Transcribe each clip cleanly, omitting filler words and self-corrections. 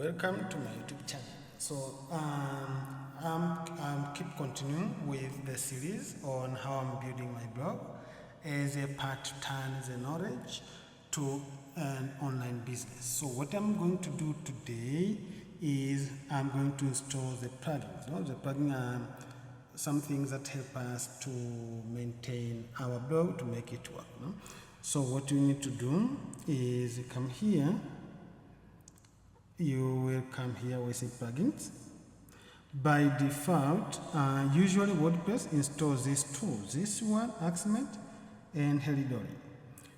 welcome to my YouTube channel. So I'm keep continuing with the series on how I'm building my blog as a part to turn the knowledge to an online business. So what I'm going to do today is I'm going to install the plugins. The plugins are some things that help us to maintain our blog, to make it work. So what you need to do is come here. You will come here with the plugins. By default, usually WordPress installs these tools. This one, Accent and Helidori.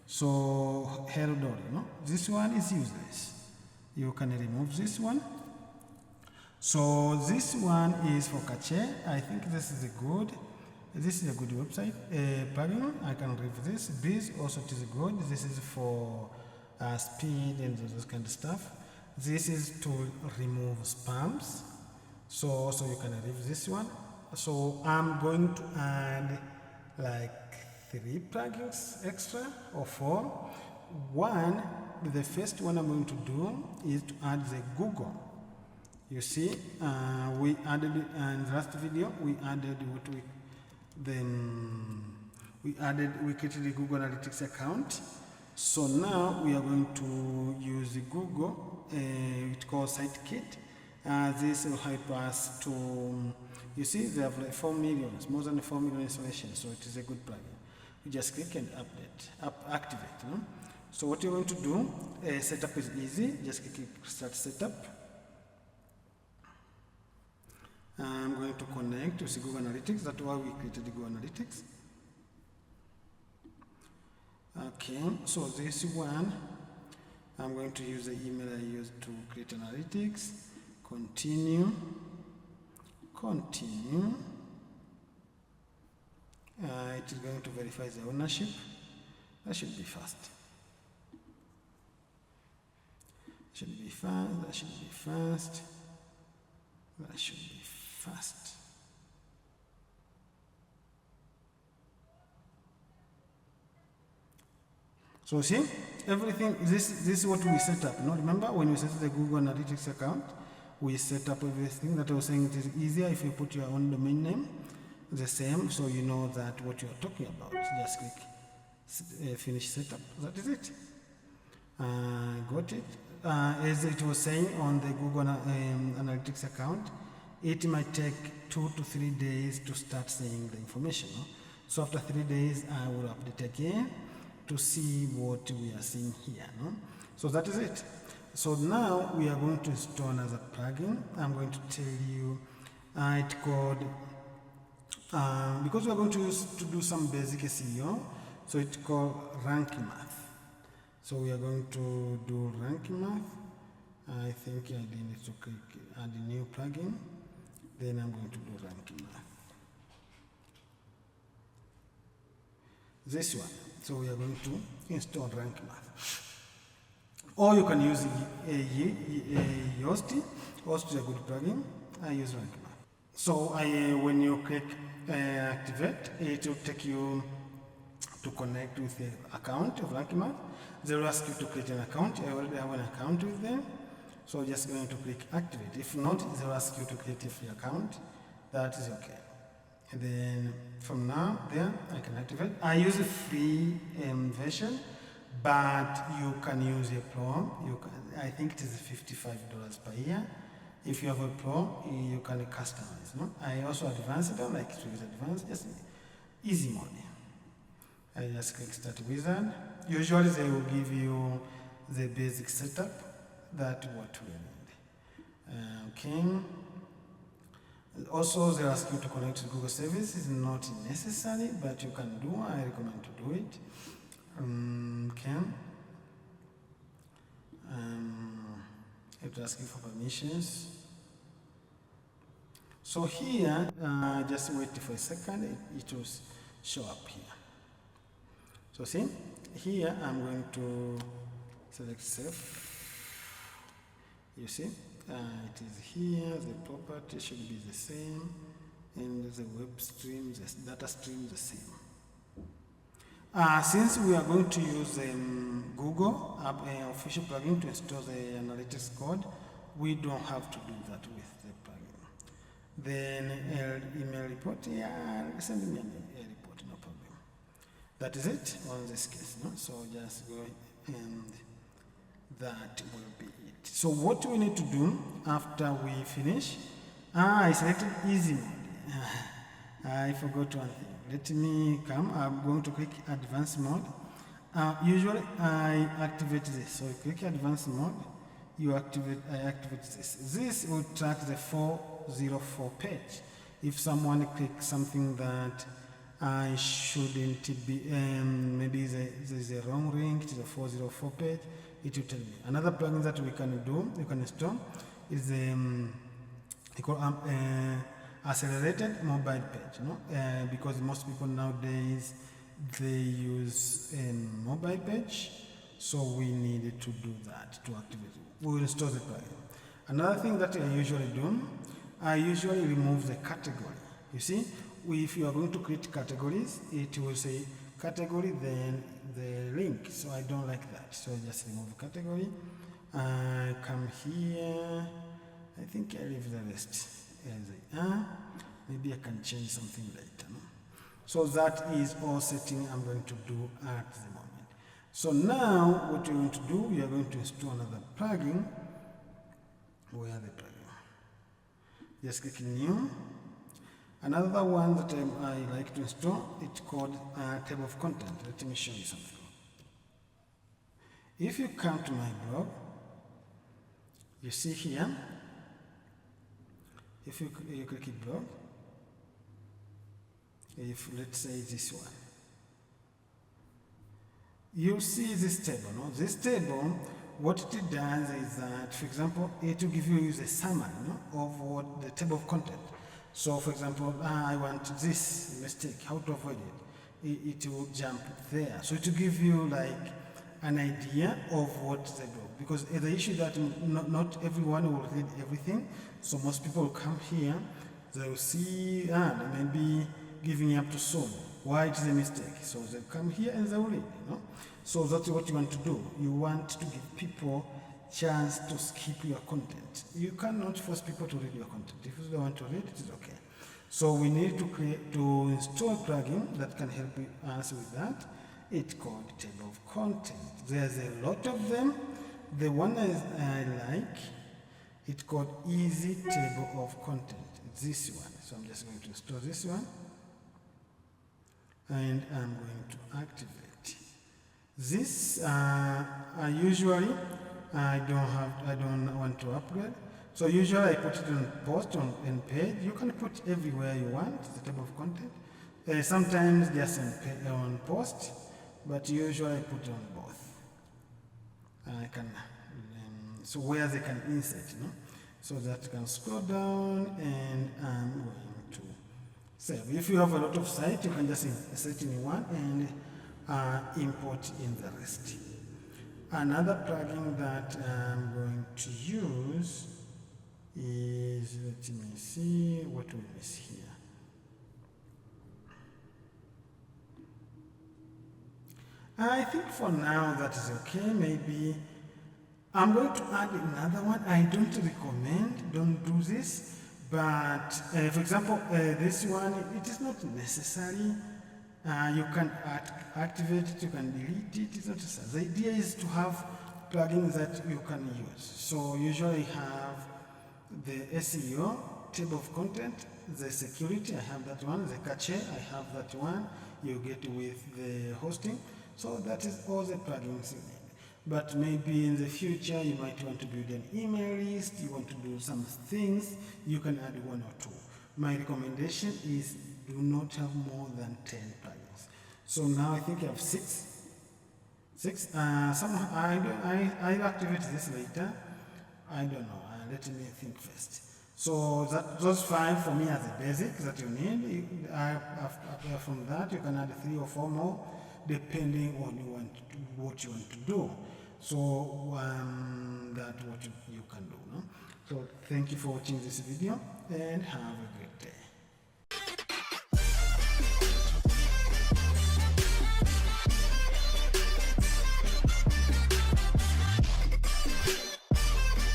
So Helidori, this one is useless. You can remove this one. So this one is for cache. I think this is a good website plugin. I can remove this. Breeze also it is good. This is for speed and those kind of stuff. This is to remove spams. So you can remove this one. So I'm going to add like 3 plugins extra or 4. The first one I'm going to do is to add the Google. You see, we added in the last video. We added we created a Google Analytics account. So now we are going to use the Google. It's called SiteKit. This will help us to, you see, they have like more than 4 million installations. So it is a good plugin. You just click and activate. So what you're going to do, setup is easy. Just click start setup. I'm going to connect to Google Analytics. That's why we created the Google Analytics. Okay, so this one, I'm going to use the email I used to create analytics. Continue. It is going to verify the ownership. That should be fast. That should be fast. So see, everything, this is what we set up. Remember when we set up the Google Analytics account, we set up everything. That I was saying it is easier if you put your own domain name, the same, so you know that what you are talking about. Just click finish setup. That is it. Got it. As it was saying on the Google Analytics account, it might take 2 to 3 days to start seeing the information. So after 3 days, I will update again to see what we are seeing here. So that is it. So now we are going to install another plugin. I'm going to tell you it's called, because we are going to do some basic SEO, so it's called Ranking Math. So we are going to do Ranking Math. I think I need to click add a new plugin. Then I'm going to do Ranking Math. This one. So we are going to install Ranking Math. Or you can use Yoast. Yoast is a good plugin. I use Ranking Math. So when you click activate, it will take you to connect with the account of Ranking Math. They will ask you to create an account. I already have an account with them. So just going to click activate. If not, they will ask you to create a free account. That is okay. And then from now, there, I can activate. I use a free version, but you can use a pro. I think it is $55 per year. If you have a pro, you can customize. I also advanced. I don't like to use advanced. Just easy mode. I just click start wizard. Usually they will give you the basic setup. That's what we need. Okay. Also, they ask you to connect to Google service. It's not necessary, but you can do. I recommend to do it. Okay. It asks you for permissions. So here, just wait for a second. It will show up here. So see, here I'm going to select save. You see, it is here. The property should be the same, and the web stream, the data stream, the same. Since we are going to use Google official plugin to install the analytics code, we don't have to do that with the plugin. Then email report, yeah, send me an email report, no problem. That is it on this case, no? So just go and that will be it. So what we need to do after we finish, I selected easy mode. I forgot one thing. Let me come, I'm going to click advanced mode. Usually I activate this. So you click advanced mode, I activate this. This will track the 404 page. If someone clicks something that I shouldn't be, maybe there's a wrong link to the 404 page, it will tell me. Another plugin that we can do, you can install, is accelerated mobile page, no? Because most people nowadays they use a mobile page, so we needed to do that to activate it. We will install the plugin. Another thing that I usually do, I usually remove the category. You see, if you are going to create categories, it will say category then the link. So I don't like that. So I just remove category. Come here. I think I leave the rest as they are. Maybe I can change something later. No? So that is all setting I'm going to do at the moment. So now what we're going to do, we are going to install another plugin. Where are the plugin? Just click new. Another one that I like to install, it's called table of content. Let me show you something. If you come to my blog, you see here, if you click blog, if let's say this one, you see this table. No? This table, what it does is that, for example, it will give you a summary, no, of what the table of content. So, for example, I want this mistake, how to avoid it. It will jump there. So it will give you like an idea of what they do. Because the issue that not everyone will read everything. So most people will come here, they will see, they may be giving up too soon. Why it is a mistake? So they come here and they will read. You know? So that's what you want to do. You want to give people chance to skip your content. You cannot force people to read your content. If you don't want to read, it is okay. So we need to install a plugin that can help us with that. It's called table of content. There's a lot of them. The one I like, it's called easy table of content. This one. So I'm just going to install this one, and I'm going to activate. This I usually I don't want to upgrade. So usually I put it on post on page. You can put everywhere you want the table of content. Sometimes just on post, but usually I put it on both. I can so where they can insert, so that you can scroll down, and I'm going to save. If you have a lot of sites, you can just insert in one and import in the rest. Another plugin that I'm going to use is, let me see what we miss here. I think for now that is okay. Maybe I'm going to add another one. I don't recommend, don't do this, but for example, this one, it is not necessary. You can activate it, you can delete it, it's not necessary. The idea is to have plugins that you can use. So usually I have the SEO, table of content, the security, I have that one, the cache, I have that one, you get with the hosting. So that is all the plugins you need. But maybe in the future you might want to build an email list, you want to do some things, you can add one or two. My recommendation is do not have more than 10 plugins. So now I think I have six. Somehow I'll activate this later. I don't know. Let me think first. So those 5 for me are the basics that you need. Apart from that, you can add 3 or 4 more depending on what you want to do. So that's what you can do. No? So thank you for watching this video and have a great day.